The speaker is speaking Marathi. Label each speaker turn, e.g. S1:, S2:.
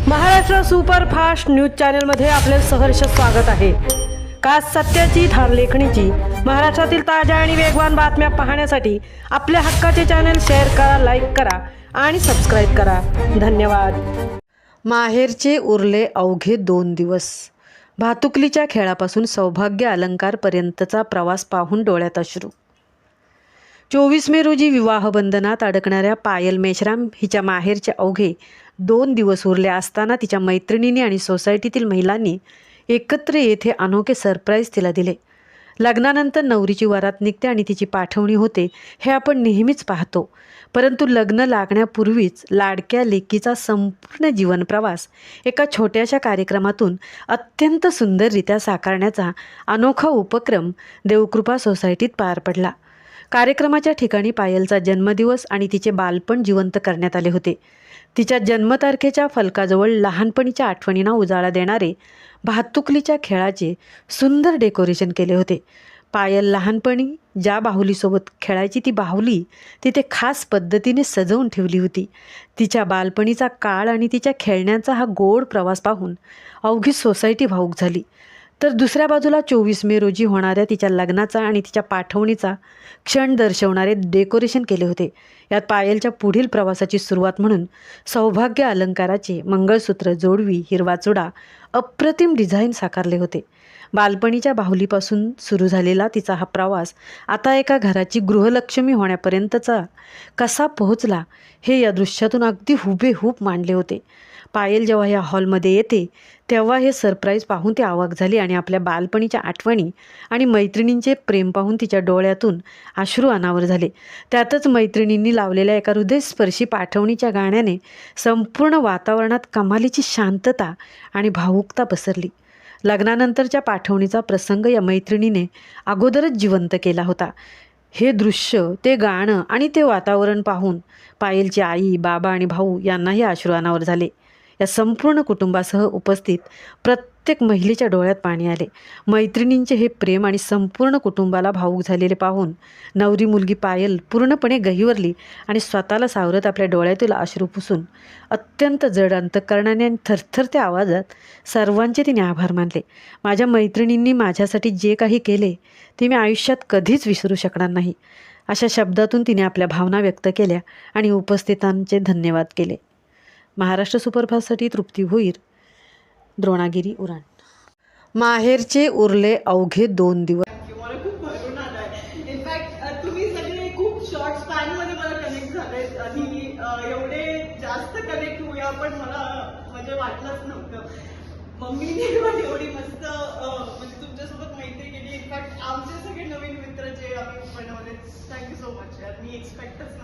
S1: महाराष्ट्र सुपरफास्ट न्यूज चॅनलमध्ये आपले सहर्ष स्वागत आहे। खास सत्याची थार लेखणीची महाराष्ट्रातील ताज्या आणि वेगवान बातम्या पाहण्यासाठी आपल्या हक्काचे चॅनल शेअर करा, लाईक करा आणि सबस्क्राईब करा। धन्यवाद। माहेरचे उरले अवघे 2 दिवस। भातुकलीच्या खेळापासून सौभाग्य अलंकारपर्यंतचा प्रवास पाहून डोळ्यात अश्रू। 24 मे रोजी विवाहबंधनात अडकणाऱ्या पायल मेश्राम हिच्या माहेरचे अवघे 2 दिवस उरले असताना तिच्या मैत्रिणींनी आणि सोसायटीतील महिलांनी एकत्र येथे अनोखे सरप्राईज तिला दिले। लग्नानंतर नवरीची वरात निघते आणि तिची पाठवणी होते हे आपण नेहमीच पाहतो, परंतु लग्न लागण्यापूर्वीच लाडक्या लेकीचा संपूर्ण जीवन प्रवास एका छोट्याशा कार्यक्रमातून अत्यंत सुंदररित्या साकारण्याचा अनोखा उपक्रम देवकृपा सोसायटीत पार पडला। कार्यक्रमाच्या ठिकाणी पायलचा जन्मदिवस आणि तिचे बालपण जिवंत करण्यात आले होते। तिच्या जन्मतारखेच्या फलकाजवळ लहानपणीच्या आठवणींना उजाळा देणारे भातुकलीच्या खेळाचे सुंदर डेकोरेशन केले होते। पायल लहानपणी ज्या बाहुलीसोबत खेळायची ती बाहुली तिथे खास पद्धतीने सजवून ठेवली होती। तिच्या बालपणीचा काळ आणि तिच्या खेळण्याचा हा गोड प्रवास पाहून अवघी सोसायटी भावूक झाली। तर दुसऱ्या बाजूला 24 मे रोजी होणाऱ्या तिच्या लग्नाचा आणि तिच्या पाठवणीचा क्षण दर्शवणारे डेकोरेशन केले होते। यात पायलच्या पुढील प्रवासाची सुरुवात म्हणून सौभाग्य अलंकाराचे मंगळसूत्र, जोडवी, हिरवा चुडा, अप्रतिम डिझाईन साकारले होते। बालपणीच्या बाहुलीपासून सुरू झालेला तिचा हा प्रवास आता एका घराची गृहलक्ष्मी होण्यापर्यंतचा कसा पोहोचला हे या दृश्यातून अगदी हुबेहूब मांडले होते। पायल जेव्हा या हॉलमध्ये येते तेव्हा हे सरप्राईज पाहून ती अवाक झाली आणि आपल्या बालपणीच्या आठवणी आणि मैत्रिणींचे प्रेम पाहून तिच्या डोळ्यातून अश्रू अनावर झाले। त्यातच मैत्रिणींनी लावलेल्या एका हृदयस्पर्शी पाठवणीच्या गाण्याने संपूर्ण वातावरणात कमालीची शांतता आणि भावुकता पसरली। लग्नानंतरच्या पाठवणीचा प्रसंग या मैत्रिणीने अगोदरच जिवंत केला होता। हे दृश्य, ते गाणं आणि ते वातावरण पाहून पायलची आई, बाबा आणि भाऊ यांनाही अश्रू अनावर झाले। या संपूर्ण कुटुंबासह उपस्थित प्रत्येक महिलेच्या डोळ्यात पाणी आले। मैत्रिणींचे हे प्रेम आणि संपूर्ण कुटुंबाला भावूक झालेले पाहून नवरी मुलगी पायल पूर्णपणे गहिवरली आणि स्वतःला सावरत आपल्या डोळ्यातील अश्रू पुसून अत्यंत जड अंतःकरणाने आणि थरथरत्या आवाजात सर्वांचे तिने आभार मानले। माझ्या मैत्रिणींनी माझ्यासाठी जे काही केले ते मी आयुष्यात कधीच विसरू शकणार नाही, अशा शब्दातून तिने आपल्या भावना व्यक्त केल्या आणि उपस्थितांचे धन्यवाद केले। महाराष्ट्र सुपरफास्टसाठी तृप्ती भोईर, द्रोणागिरी, उरण। माहेरचे उरले अवघे 2 दिवस।
S2: मला खूप भरून आलाय। इनफॅक्ट तुम्ही सगळे खूप शॉर्ट स्पॅन मध्ये मला कनेक्ट झालेत आणि एवढे जास्त कनेक्ट होऊया पण मला म्हणजे वाटलंच नव्हतं। मम्मीने पण एवढी मस्त म्हणजे तुमच्यासोबत मैत्री केली। इनफॅक्ट आमचे सगळे नवीन मित्र जे आम्ही बनवले, थँक्यू सो मच यार, मी एक्सपेक्टच